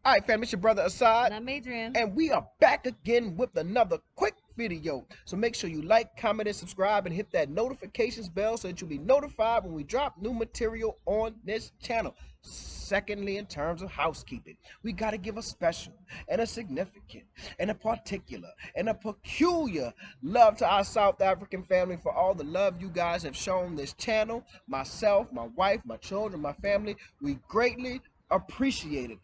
All right, family, it's your brother Assad, And I'm Adrian. and we are back again with another quick video. So make sure you like, comment, and subscribe, and hit that notifications bell so that you'll be notified when we drop new material on this channel. Secondly, in terms of housekeeping, we got to give a special and a significant and a particular and a peculiar love to our South African family for all the love you guys have shown this channel. Myself, my wife, my children, my family, we greatly appreciate it.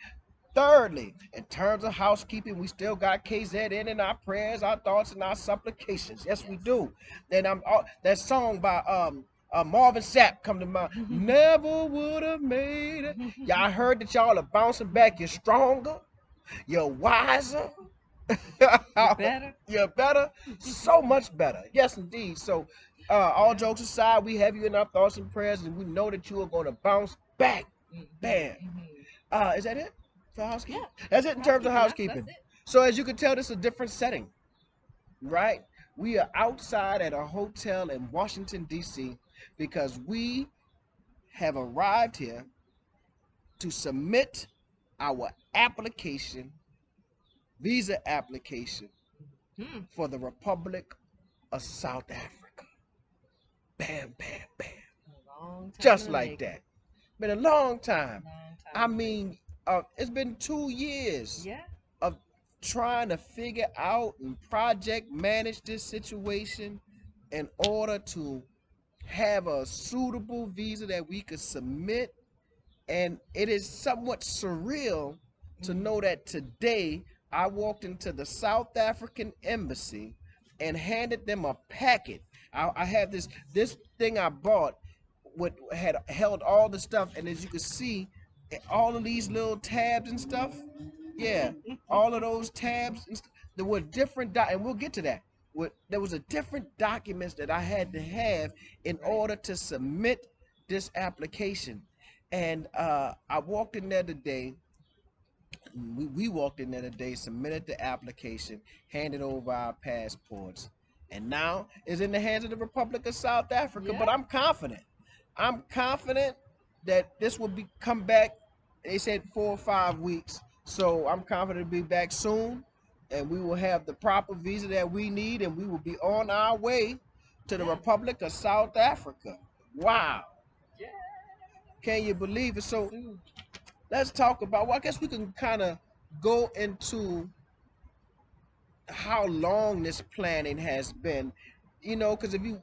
Thirdly, in terms of housekeeping, we still got KZN in our prayers, our thoughts, and our supplications. Yes, we do. Then that song by Marvin Sapp come to mind. Never would have made it. Y'all heard that y'all are bouncing back. You're stronger. You're wiser. You're better. You're better. So much better. Yes, indeed. So, all jokes aside, we have you in our thoughts and prayers, and we know that you are going to bounce back. Bam. Is that it for housekeeping? Yeah. That's it in terms of housekeeping. That's it. So as you can tell, this is a different setting, right? We are outside at a hotel in Washington, D.C. because we have arrived here to submit our application, visa application for the Republic of South Africa. Bam, bam, bam. Just like that. Been a long time. I mean, it's been 2 years of trying to figure out and project manage this situation in order to have a suitable visa that we could submit. And it is somewhat surreal to know that today I walked into the South African embassy and handed them a packet. I have this thing I bought had held all the stuff, and as you can see, all of these little tabs and stuff, yeah, all of those tabs and there were different and we'll get to that. There was a different documents that I had to have in order to submit this application. And I walked in there today. We walked in there today, submitted the application, handed over our passports, and now it's in the hands of the Republic of South Africa. But I'm confident. I'm confident that this will come back. They said 4 or 5 weeks, so I'm confident to be back soon, and we will have the proper visa that we need, and we will be on our way to the Republic of South Africa. Wow. Can you believe it? So let's talk about, well, I guess we can kind of go into how long this planning has been, because if you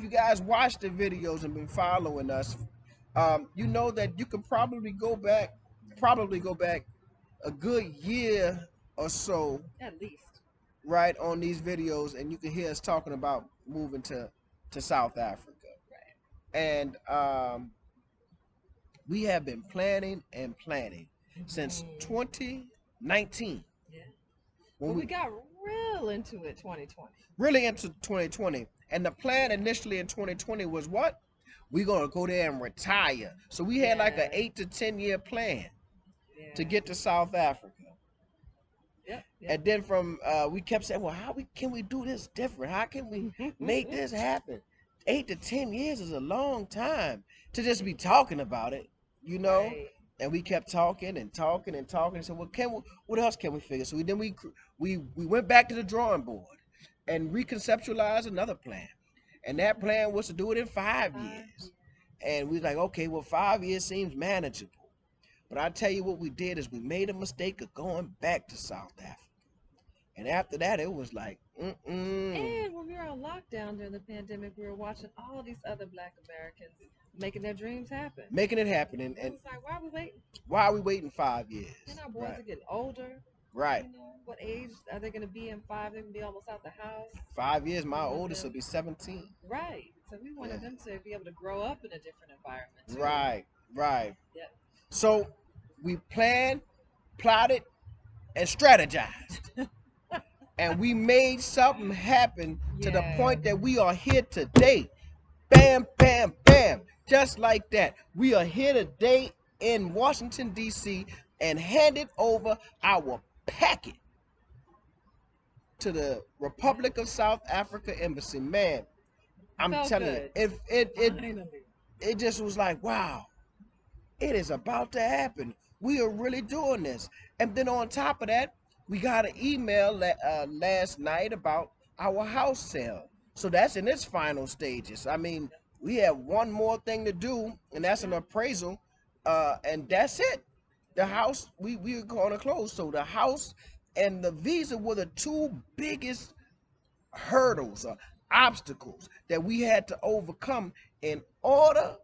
guys watch the videos and been following us, you know that you could probably go back a good year or so, at least, right, on these videos, and you can hear us talking about moving to South Africa. And we have been planning and planning since 2019. When we got real into it 2020. Really into 2020. And the plan initially in 2020 was what? We're going to go there and retire. So we had like an 8 to 10 year plan to get to South Africa. And then we kept saying, well, can we do this different? How can we make this happen? 8 to 10 years is a long time to just be talking about it, And we kept talking and talking and talking and said, well, what else can we figure? So we went back to the drawing board and reconceptualized another plan. And that plan was to do it in 5 years. And we was like, okay, well, 5 years seems manageable. But I tell you what we did is we made a mistake of going back to South Africa. And after that, it was like, And when we were on lockdown during the pandemic, we were watching all these other Black Americans making their dreams happen. Making it happen. And it's like, why are we waiting? Why are we waiting 5 years? And our boys are getting older. Right. What age are they going to be in 5? They're going to be almost out the house. 5 years, my oldest will be 17. Right. So we wanted them to be able to grow up in a different environment, too. Right. Yeah. So we planned, plotted, and strategized. And we made something happen to the point that we are here today. Bam, bam, bam. Just like that. We are here today in Washington, D.C. and handed over our packet to the Republic of South Africa Embassy. Man, I'm telling you, it just was like, wow, it is about to happen. We are really doing this. And then on top of that, we got an email last night about our house sale. So that's in its final stages. I mean, we have one more thing to do, and that's an appraisal, and that's it. The house we're going to close. So the house and the visa were the two biggest hurdles or obstacles that we had to overcome in order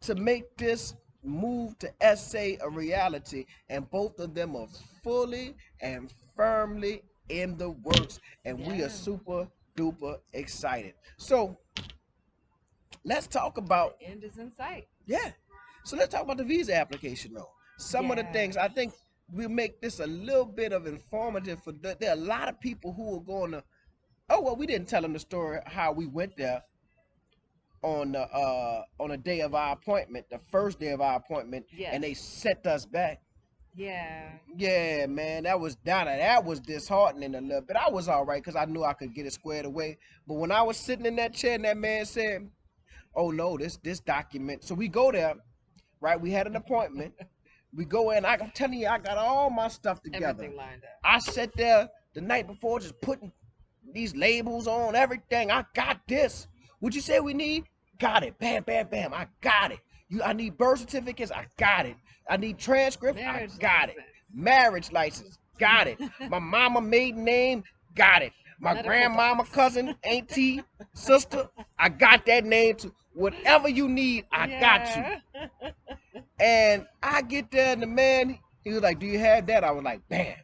to make this move to SA a reality, and both of them are fully and firmly in the works, and we are Yeah. super duper excited. So let's talk The about, end is in sight. yeah, so let's talk about the visa application though. Some of the things I Yes. think we'll make this a little bit of informative for there are a lot of people who are going to, oh well, we didn't tell them the story how we went there on the day of our appointment, the first day of our appointment, Yes. and they set us back. Yeah. Yeah, man, that was down. That was disheartening a little bit. I was all right because I knew I could get it squared away. But when I was sitting in that chair, and that man said, "Oh no, this document." So we go there, right? We had an appointment. We go in. I'm telling you, I got all my stuff together. Everything lined up. I sat there the night before just putting these labels on everything. I got this. What you say we need? Got it. Bam, bam, bam. I got it. I need birth certificates. I got it. I need transcripts. I Marriage got it. license. Marriage license. Got it. My mama maiden name. Got it. My Medical grandmama, docs. cousin, auntie, sister. I got that name too. Whatever you need, I got you. Yeah. And I get there, and the man, he was like, "Do you have that?" I was like, "Bam."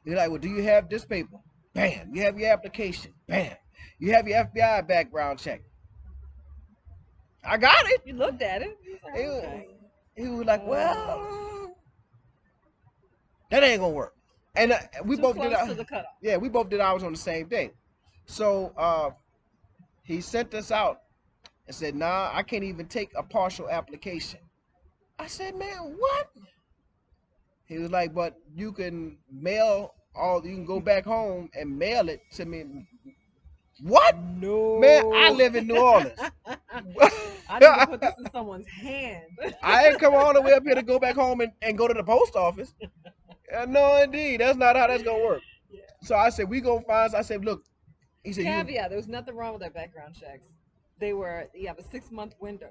He's like, "Well, do you have this paper?" Bam. You have your application. Bam. You have your FBI background check. I got it. You looked at it. You was like, He, okay. he was like, Uh, "Well, that ain't gonna work." And we too both did. close to the cutoff. Yeah, we both did ours on the same day. So he sent us out and said, "Nah, I can't even take a partial application." I said, "Man, what?" He was like, "But you can mail all. You can go back home and mail it to me." What? Man, I No. live in New Orleans. I need to put this in someone's hand. I ain't come all the way up here to go back home and go to the post office. No, indeed. That's not how that's going to work. Yeah. So I said, we going to find, I said, look, he said, Caveat: there was nothing wrong with their background checks. You have a 6 month window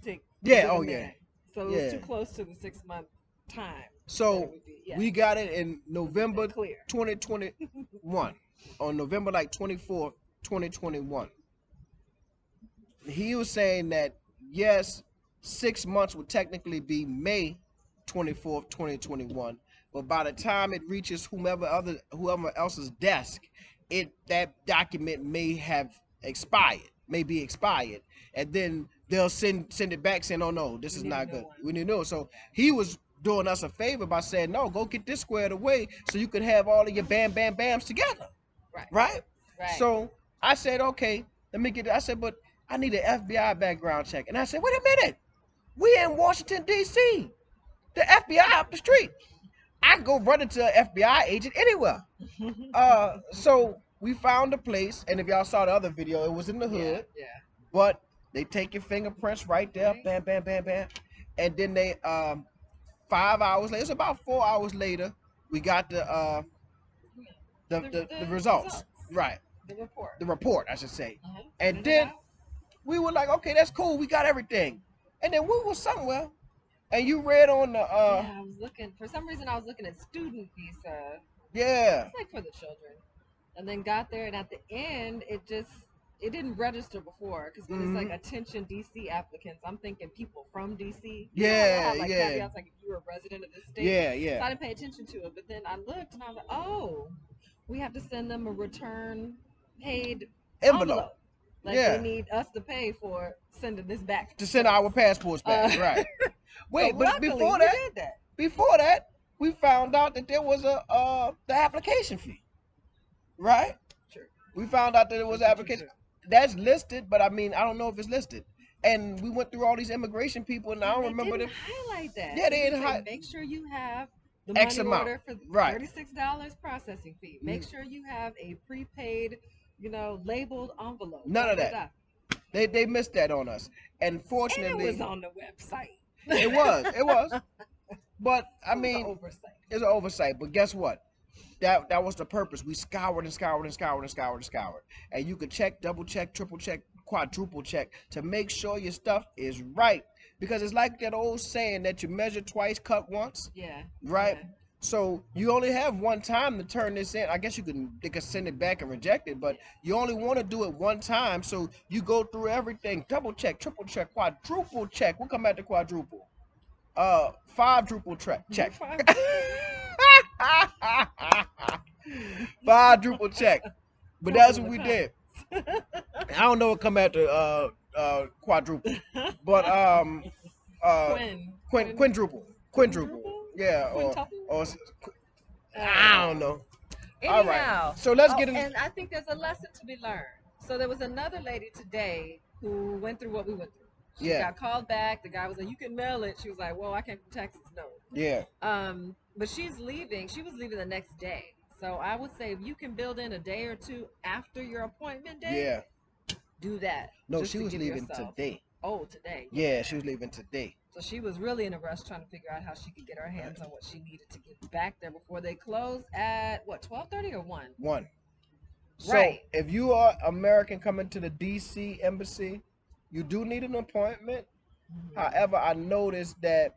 to yeah, get oh, them yeah, in. So it was yeah. too close to the 6 month time. So Yeah. we got it in November Clear. 2021, on November like 24th, 2021. He was saying that, yes, 6 months would technically be May 24th, 2021. But by the time it reaches whoever else's desk, that document may have expired, may be expired, and then they'll send it back saying, "Oh no, this We is need a not new good. one. We need to know." So he was doing us a favor by saying, "No, go get this squared away so you could have all of your bam bam bams together." Right. Right? Right. So I said, "Okay, let me get it." I said, "But I need an FBI background check." And I said, "Wait a minute. We in Washington, D.C. The FBI up the street. I can go run into an FBI agent anywhere." So we found a place, and if y'all saw the other video, it was in the hood, Yeah. but they take your fingerprints right there, Right. bam, bam, bam, bam. And then they 5 hours later, it's about 4 hours later, we got the results. Right. The report. The report, I should say. And Printed it then out. we were like, "Okay, that's cool. We got everything." And then we were somewhere, and you read on the Yeah, I was looking. For some reason, I was looking at student visa. yeah, It's like for the children. And then got there, and at the end, it didn't register before because when it's like attention DC applicants, I'm thinking people from DC. You know how they yeah, have, like, yeah, caveats, like if you're a resident of this state. yeah, So I yeah. didn't pay attention to it, but then I looked and I was like, oh, we have to send them a return paid Envelope. envelope. Like Yeah. they need us to pay for sending this back To send our passports back. Right. Wait, so but luckily, before we that, did that. we found out that there was the application fee. Right? True. We found out that it was True. application that's listed, but I mean, I don't know if it's listed. And we went through all these immigration people, and I don't remember them. Highlight that. Yeah, they didn't didn't highlight. Make sure you have the X money amount. order for Right. $36 processing fee. Make sure you have a prepaid, labeled envelope. None of that. They missed that on us. And fortunately, And it was on the website. It was. But I It was an mean, oversight. it's an oversight. But guess what? That was the purpose. We scoured and scoured and scoured and scoured and scoured. And you could check, double check, triple check, quadruple check to make sure your stuff is right. Because it's like that old saying that you measure twice, cut once, Yeah. right? Yeah. So you only have one time to turn this in. I guess they could send it back and reject it, but you only want to do it one time. So you go through everything, double check, triple check, quadruple check. We'll come back to quadruple. Quadruple check. Five. Quadruple check. But Drop it that's in what the we did. comments. I don't know what come after quadruple, but quintuple, Quadruple? yeah, Quintuple? or I don't know. All right, Anyhow, so let's get in. and I think there's a lesson to be learned. So there was another lady today who went through what we went through. She Yeah, got called back. The guy was like, "You can mail it." She was like, "Well, I came from Texas, no." yeah, But she's leaving. She was leaving the next day. So I would say if you can build in a day or two after your appointment day, yeah. do that. No, Just she to was give leaving yourself. today. Oh, today. Yeah, she was leaving today. So she was really in a rush trying to figure out how she could get her hands on what she needed to get back there before they close at what, 12:30 or 1? One. So Right. if you are American coming to the DC embassy, you do need an appointment. However, I noticed that,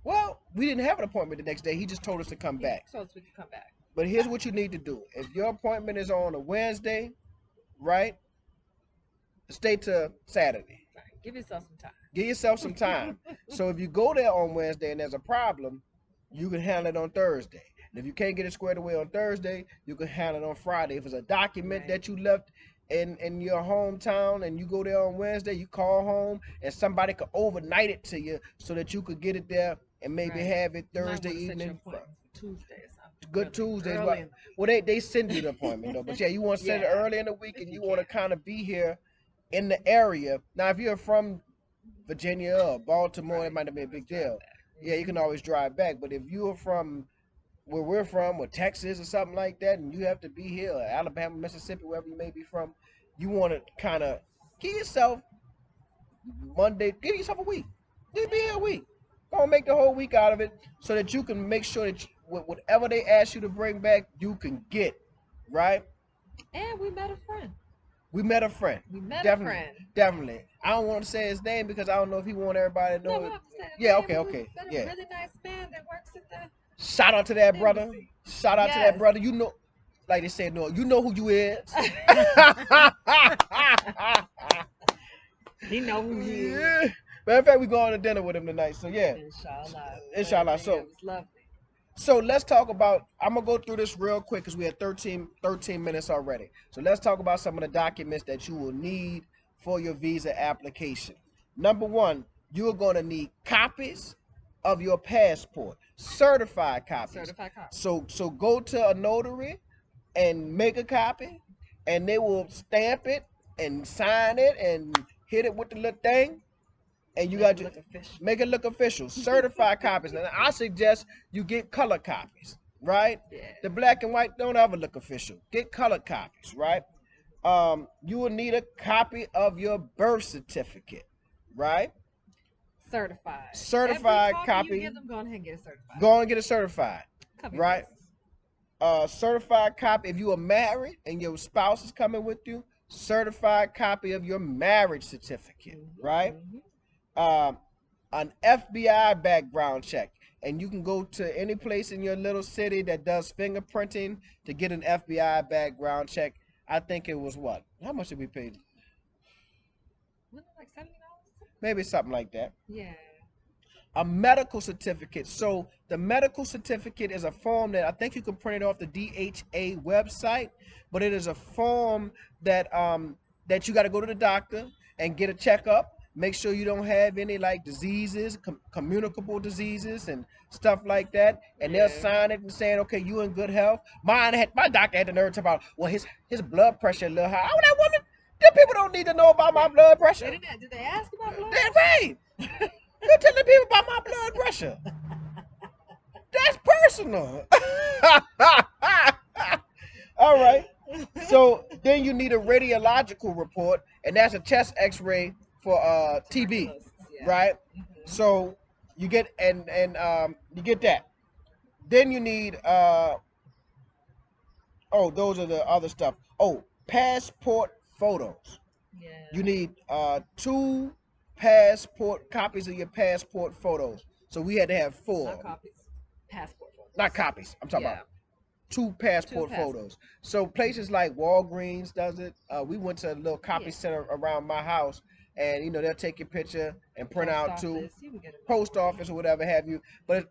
well, we didn't have an appointment the next day. He just told us to come back. So we could come back. But here's what you need to do. If your appointment is on a Wednesday, right, stay to Saturday. Right. Give yourself some time. Give yourself some time. So if you go there on Wednesday and there's a problem, you can handle it on Thursday. And if you can't get it squared away on Thursday, you can handle it on Friday. If it's a document Right. that you left in your hometown and you go there on Wednesday, you call home and somebody could overnight it to you so that you could get it there and maybe Right. have it You might Thursday wanna set your evening. appointment for Tuesday or something. Good Really Tuesdays, early but in the week. well, they send you the appointment though. But yeah, you want to set it Yeah. early in the week If and you you want to can. kind of be here in the area. Now, if you're from Virginia or Baltimore, it Right. might not be a big Drive deal. back. Yeah, you can always drive back. But if you're from where we're from, or Texas or something like that, and you have to be here, or Alabama, Mississippi, wherever you may be from, you want to kind of give yourself Monday, give yourself a week. Just be here a week. Go and make the whole week out of it so that you can make sure that whatever they ask you to bring back, you can get, right? And we met a friend. We met a friend. We met Definitely, a friend. definitely. I don't want to say his name because I don't know if he want everybody to No, know we it. don't have to say the Yeah, name. okay, It was okay, been a yeah. really nice man that works at the Shout out to that brother. embassy. Shout out to that Yes. brother. You know, like they said, no, you know who you is. He know who he is. Yeah. Matter of fact, we going to dinner with him tonight. So yeah, Inshallah. Inshallah. It So was lovely. so let's talk about. I'm gonna go through this real quick because we had 13 minutes already. So let's talk about some of the documents that you will need for your visa application. Number one, you are gonna need copies of your passport, certified copies. Certified copy. So go to a notary and make a copy, and they will stamp it and sign it and hit it with the little thing, and you Make got it your look official. make it look official. Certified copies. And I suggest you get color copies, right? Yeah. The black and white don't ever look official. Get color copies, right? You will need a copy of your birth certificate, right? Certified. Certified Every copy. you give them, go ahead and get it certified. Go and get it certified, Cover your right? bases. Certified copy if you are married and your spouse is coming with you. Certified copy of your marriage certificate, right? Mhm. An FBI background check. And you can go to any place in your little city that does fingerprinting to get an FBI background check. I think it was what? How much did we pay? Wasn't it like $70? Maybe something like that. Yeah. A medical certificate. So the medical certificate is a form that I think you can print it off the DHA website, but it is a form that that you got to go to the doctor and get a checkup. Make sure you don't have any like diseases, communicable diseases and stuff like that. And they'll Yeah. sign it and saying, okay, you in good health. My doctor had the nerve to talk about, well, his blood pressure a little high. Oh, that woman, them people don't need to know about my blood pressure. They didn't. Did they ask about blood? That's right. You're telling people about my blood pressure. That's personal. All right. So then you need a radiological report, and that's a chest X-ray for TB, Yeah. right? Mhm. So you get and You get that. Then you need oh, those are the other stuff. Oh, passport photos. You Yeah. need two passport copies of your passport photos. So we had to have four, Not copies. Passport not photos. copies. I'm talking Yeah. about two Two passport passports. photos. So Hmm. places like Walgreens does it. We went to a little copy Yeah. center around my house, and they'll take your picture and print Post out two. office. You can get them Post anywhere. office or whatever have you. But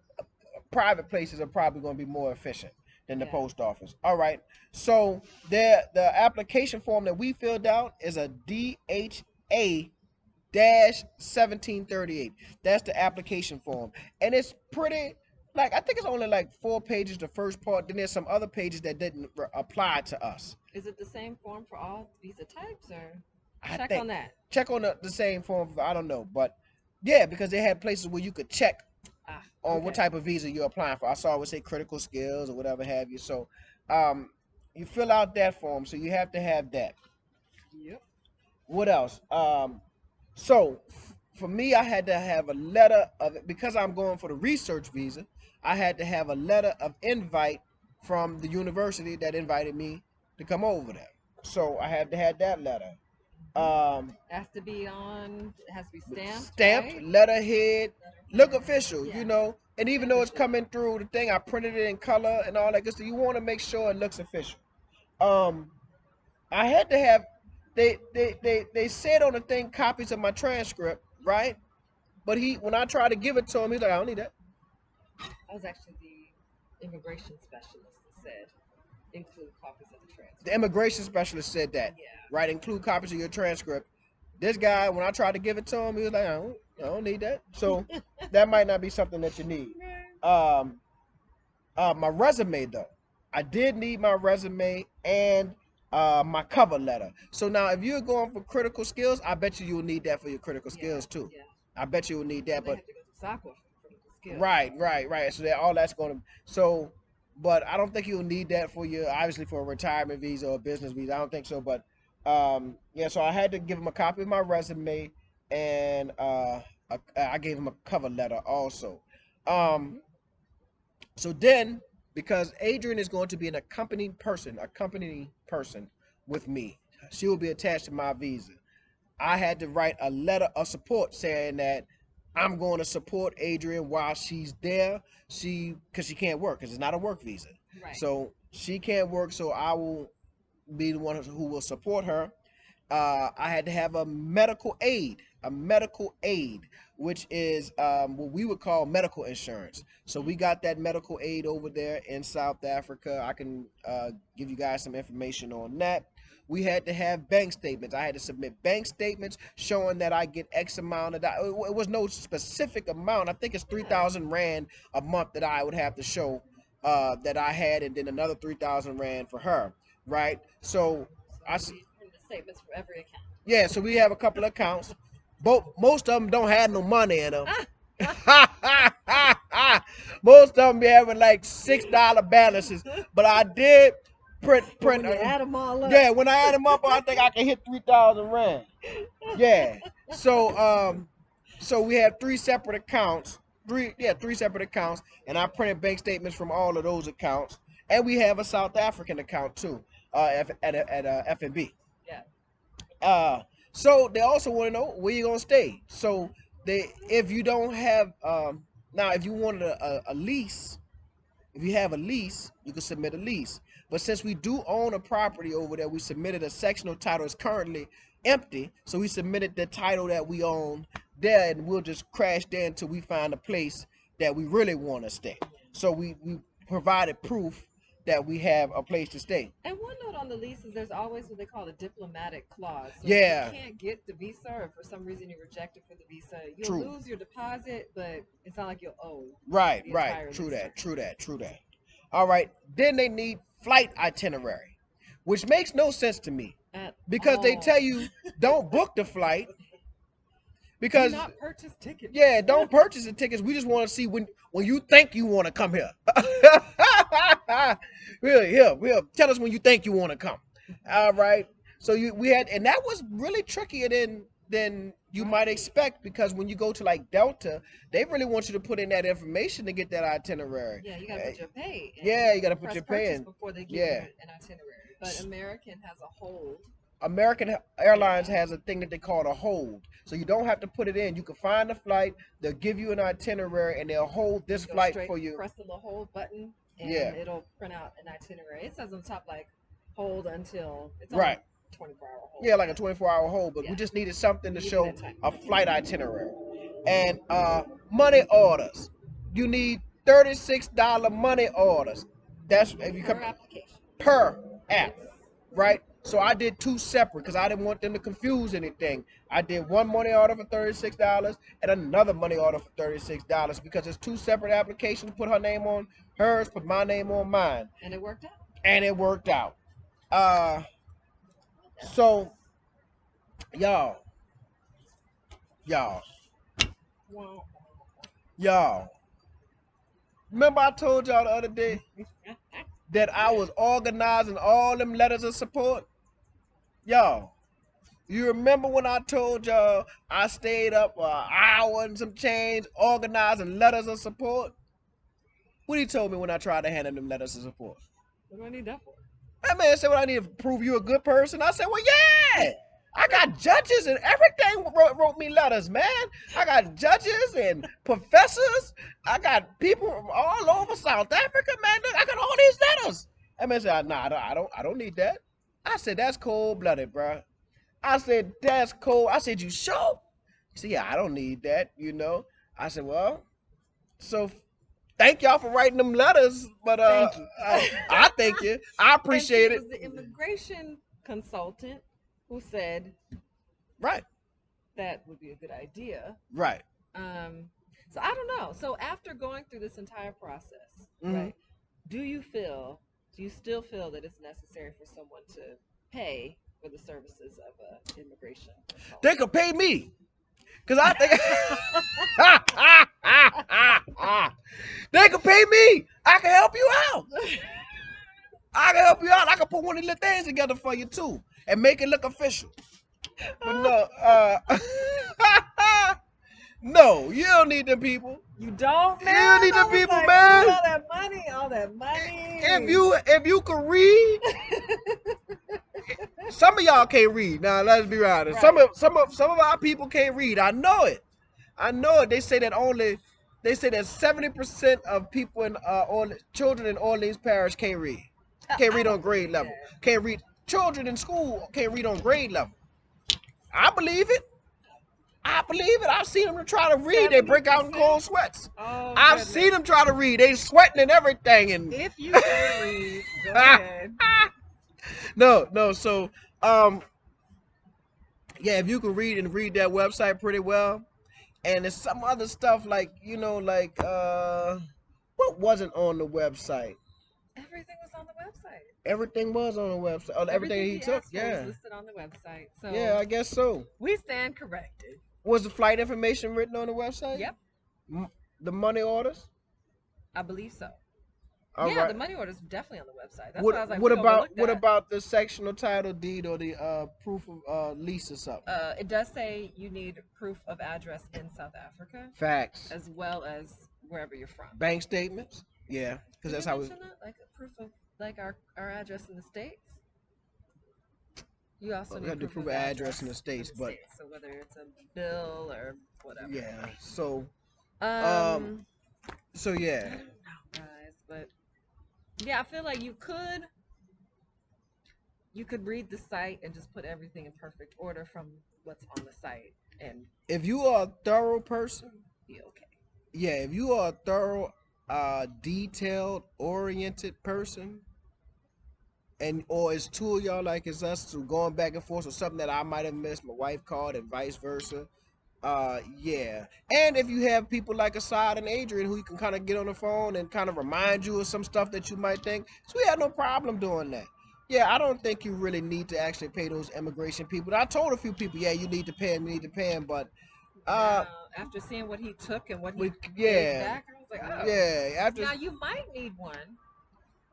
private places are probably going to be more efficient than the Yeah. post office. All right. So the application form that we filled out is a DHA dash 1738. That's the application form, and it's pretty. Like I think it's only like 4 pages the first part. Then there's some other pages that didn't apply to us. Is it the same form for all visa types, or I check think on that? check on the same form. I don't know, but yeah, because they had places where you could check Ah, on what okay. type of visa you're applying for. I saw it would say critical skills or whatever have you. So um, you fill out that form. So you have to have that. Yep. What else? So for me, I had to have a letter of because I'm going for the research visa. I had to have a letter of invite from the university that invited me to come over there. So I had to have that letter. Hmm. Um, Has to be on. It has to be stamped, Stamped right? letterhead, look official, Yeah. and even though it's Official. coming through the thing, I printed it in color and all that good stuff. You want to make sure it looks official. um I had to have, they said on the thing copies of my transcript, right? But when I tried to give it to him, he's like, I don't need that. I was actually the immigration specialist that said include copies of the The transcript. immigration specialist said that, Yeah. right? Include copies of your transcript. This guy, when I tried to give it to him, he was like, I don't need that. So that might not be something that you need. Right. um my resume though, I did need my resume and my cover letter. So now, if you're going for critical skills, I bet you'll need that for your critical Yeah. skills too. Yeah. I bet you will need Well, that. they But have to go to SACWA for critical skills. right, right, right. So that all that's going to, so, but I don't think you'll need that for your, obviously, for a retirement visa or a business visa. I don't think so. But yeah, so I had to give him a copy of my resume, and I gave him a cover letter also. Um, Hmm. so then, because Adrian is going to be an accompanying person with me, she will be attached to my visa. I had to write a letter of support saying that I'm going to support Adrian while she's there. Because she can't work because it's not a work visa, Right. so she can't work. So I will be the one who will support her. I had to have a medical aid, which is what we would call medical insurance. So we Hmm. got that medical aid over there in South Africa. I can give you guys some information on that. We had to have bank statements. I had to submit bank statements showing that I get X amount of that. It was no specific amount. I think it's three Yeah. thousand rand a month that I would have to show that I had, and then another 3,000 rand for her. Right. So So I, you need printed statements for every account. yeah, so we have a couple of accounts. Most of them don't have no money in them. Most of them be having like $6 balances. But I did But print. when you add them all up, Yeah, when I add them up, I think I can hit 3,000 rand. Yeah. So we have three separate accounts. Three separate accounts, and I printed bank statements from all of those accounts. And we have a South African account too, at FNB. yeah. Uh, so they also want to know where you're gonna stay. So if you don't have, now if you wanted a lease, if you have a lease, you can submit a lease. But since we do own a property over there, we submitted a sectional title. It's currently empty, so we submitted the title that we own there, and we'll just crash there until we find a place that we really want to stay. So we provided proof that we have a place to stay. And one note on the lease is there's always what they call a diplomatic clause. So if you Yeah, can't get the visa, or for some reason you're rejected for the visa, you'll true. lose your deposit, but it's not like you'll owe Right, the right. entire True lease that. term. True that. True that. All right. Then they need flight itinerary, which makes no sense to me At because they all. tell you don't book the flight Do because not purchase tickets. yeah, don't purchase the tickets. We just want to see when you think you want to come here. Really, here, tell us when you think you want to come. All right. So we had, and that was really trickier than than you Right. might expect, because when you go to like Delta, they really want you to put in that information to get that itinerary. Yeah, you gotta put your pay in. Yeah, you got to put Press your pay purchase in. before they give you Yeah. an itinerary. But American has a hold. American Airlines Yeah. has a thing that they call a hold. So you don't have to put it in. You can find the flight, they'll give you an itinerary, and they'll hold this You go flight straight, for you. press the little hold button, Yeah. and it'll print out an itinerary. It says on top like hold until it's only Right. 24-hour hold. Yeah, like a But 24-hour hold, but we yeah, just needed something to you needed show that time. a flight itinerary. And money orders. You need $36 money orders. That's if you come Per application. per app, Yes. right? So I did two separate because I didn't want them to confuse anything. I did one money order for $36 and another money order for $36 because it's two separate applications. Put her name on hers, put my name on mine, And it worked out. and it worked out. Uh, so y'all, y'all, Wow. y'all. Remember I told y'all the other day that I was organizing all them letters of support? Y'all, you remember when I told y'all I stayed up an hour and some change organizing letters of support? What he told me when I tried to hand him them letters of support? What do I need that for? That man said, "Well, I need to prove you a good person." I said, "Well, yeah. I got judges and everything wrote me letters, man. I got judges and professors. I got people from all over South Africa, man. Look, I got all these letters." That man said, "Nah, I don't need that." I said, "That's cold blooded, bro." I said, "That's cold." I said, "You sure?" He said, "Yeah, I don't need that, you know." I said, "Well, so thank y'all for writing them letters, but Thank you. I thank you. I And see, appreciate it it." was the immigration consultant who said Right, that would be a good idea. right. Um, so I don't know. So after going through this entire process, Mm-hmm. right? Do you still feel that it's necessary for someone to pay for the services of an immigration They consultant? could pay me, cause I think they could pay me. I can help you out. I can help you out. I can put one of the things together for you too, and make it look official. But no, no, you don't need them people. You don't, You don't man. need I them was people, like, ooh, man. all that money, all that If money. you can read, some of y'all can't read. Now let's be honest. Right. Some of our people can't read. I know it. I know it. They say that 70% of people in children in Orleans Parish can't read. Can't I read on don't grade believe level. that. Can't read. Children in school can't read on grade level. I believe it. I believe it. I've seen them try to read. They break out in 70%? cold sweats. Oh, I've goodness. seen them try to read. They sweating and everything. And If you can read, go ahead. no. So yeah, if you can read and read that website pretty well, and there's some other stuff like like what wasn't on the website. Everything was on the website. Everything was on the website. Oh, everything Everything he he took. asked for was Yeah, listed on the website. yeah, So I guess so. we stand corrected. Was the flight information written on the website? Yep, The money orders. I believe so. All Yeah, right. the money order's definitely on the website. That's What why I was like, what we about overlooked what that. about the sectional title deed or the proof of lease or something? It does say you need proof of address in South Africa Facts. as well as wherever you're from. Bank statements. Yeah, because Did that's we how we. mention that? Like a proof of like our address in the States? You also We need have to proof prove of an address address in the states, in the but States. So whether it's a bill or whatever. yeah. So um. Um, So I yeah. don't know, guys, but yeah, I feel like you could read the site and just put everything in perfect order from what's on the site and If you are a thorough person, be okay. yeah. If you are a thorough, detailed, oriented person, and or it's two of y'all like it's us to going back and forth or something that I might have missed, my wife called and vice versa. Yeah. And if you have people like Assad and Adrian who you can kind of get on the phone and kind of remind you of some stuff that you might think, so we had no problem doing that. Yeah, I don't think you really need to actually pay those immigration people. I told a few people, yeah, you need to pay them, you need to pay them, but uh, Now, after seeing what he took and what he we gave yeah, back, I was like, oh. yeah. After Now you might need one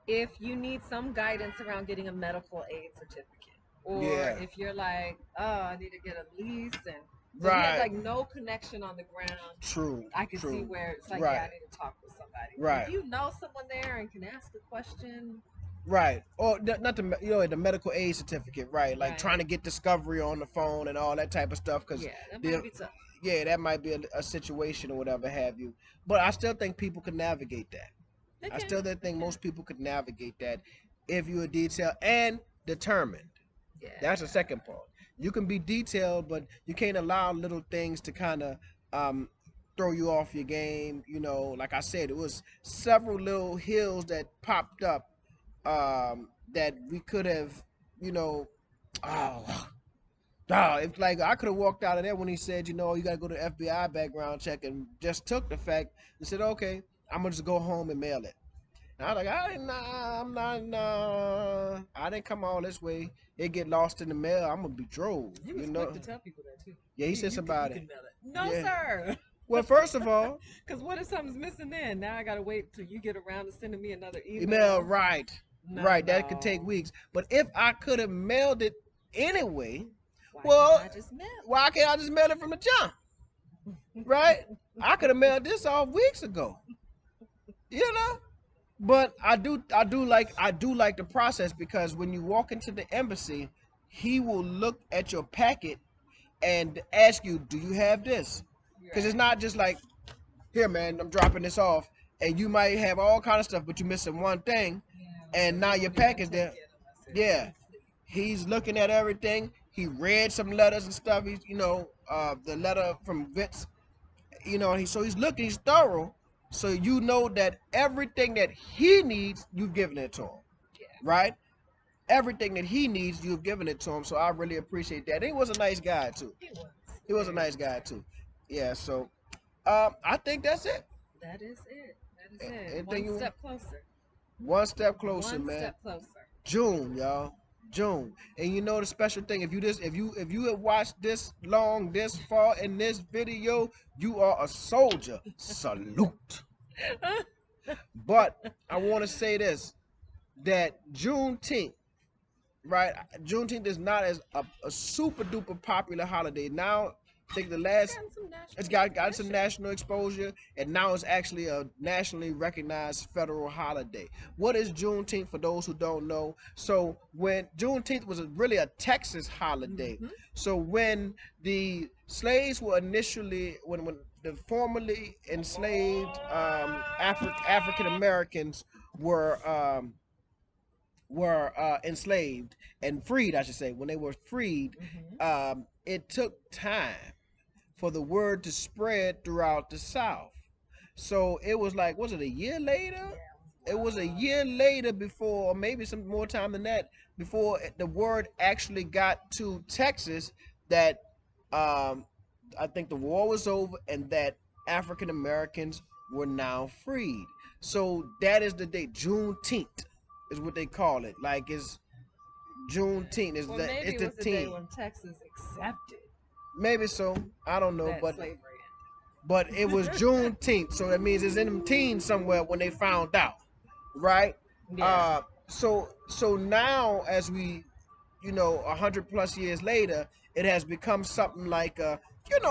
if you need some guidance around getting a medical aid certificate or Yeah. if you're like, oh, I need to get a lease, and so if you have Right. like no connection on the ground, True. I can see True. where it's like, yeah, Right. I need to talk with somebody. But if Right. you know someone there and can ask a question, Right. Or not the the medical aid certificate. Right. Like trying right? to get discovery on the phone and all that type of stuff. Because Yeah, that the might be tough. yeah, that might be a situation or whatever have you. But I still think people could navigate that. They I can, still don't they think can. most people could navigate that if you are detailed and determined. That's the Yeah, second part. You can be detailed, but you can't allow little things to kind of um, throw you off your game. Like I said, it was several little hills that popped up that we could have, you know, oh, if like I could have walked out of there when he said, you got to go to the FBI background check and just took the fact and said, okay, I'm gonna just go home and mail it. And I was like, I didn't, nah, I'm not, nah, I didn't come all this way. It get lost in the mail. I'm gonna be drove, he was quick to tell people that too. Yeah, he said You somebody. can mail it. No, Yeah. sir. Well, first of all, Because what if something's missing then? Now I gotta wait till you get around to sending me another email, email. right, No, right. That could take no. weeks. But if I could have mailed it anyway, Why well, can't I just mail why can't I just mail it from the jump? Right? I could have mailed this off weeks ago. You know. But I do like the process because when you walk into the embassy, he will look at your packet and ask you, "Do you have this?" it? Because it's Right. not just like, "Here, man, I'm dropping this off," and you might have all kind of stuff, but you're missing one thing, Yeah, and so now he your won't even package take there. it unless it's Yeah, complete. he's looking at everything. He read some letters and stuff. The letter from Vince. So he's looking. He's thorough. So that everything that he needs, you've given it to him, Yeah, right? Everything that he needs, you've given it to him. So I really appreciate that. And he was a nice guy too. he was He was a very nice nice guy guy. too. Yeah. So I think that's it. That is it. That is it. Anything One you step closer. one step closer, One man. step closer. June, y'all. June. And the special thing, if you have watched this long, this far in this video, you are a soldier. Salute. But I want to say this, that Juneteenth, right? Juneteenth is not as a super duper popular holiday. Now, I think the It's last gotten some it's national got some recognition. national exposure, and now it's actually a nationally recognized federal holiday. What is Juneteenth for those who don't know? So when Juneteenth was really a Texas holiday. Mm-hmm. So when the slaves were initially when the formerly enslaved African Americans were enslaved and freed, I should say, when they were freed, Mm-hmm. it took time for the word to spread throughout the South. So it was like, was it a year later? Yeah, It it was was a wild. year later before, or maybe some more time than that, before the word actually got to Texas that um, I think the war was over and that African Americans were now freed. So that is the date. Juneteenth is what they call it. Like it's Juneteenth. Well, maybe It's it the was the day teen. when Texas accepted Maybe so. I don't know, that but slavery it was Juneteenth, so that means it's in them teens somewhere when they found out, right? ended. Yeah. So now as we, 100 plus years later, it has become something like a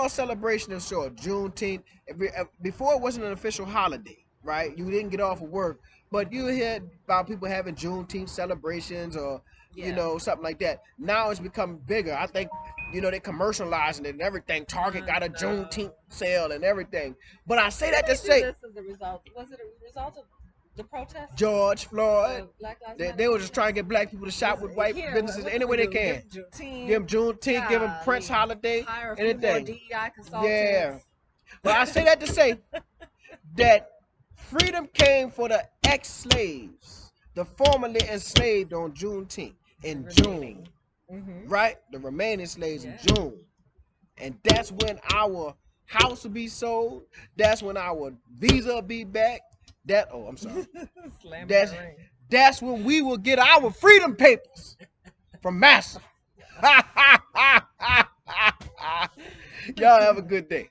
celebration of sort. Juneteenth. Before it wasn't an official holiday, right? You didn't get off of work, but you hear about people having Juneteenth celebrations or Yeah. something like that. Now it's become bigger. I think they're commercializing it and everything. Target I got a know. Juneteenth sale and everything. But I say Didn't that to they do say this as a result? Was it a result of the protests? George Floyd, The Black Lives Matter they were just trying to protests? get black people to shop Was with white here? businesses What any can we way they do? Give can. them Juneteenth. Give them Juneteenth, give them Prince Golly. holiday, Hire a few more anything. DEI Yeah. consultants. But I say that to say that freedom came for the ex-slaves, the formerly enslaved on Juneteenth The in June, remaining. Mm-hmm. right? The remaining slaves in Yeah. June. And that's when our house will be sold. That's when our visa will be back. I'm sorry. Slamming That's that ring. that's when we will get our freedom papers from Massa. Y'all have a good day.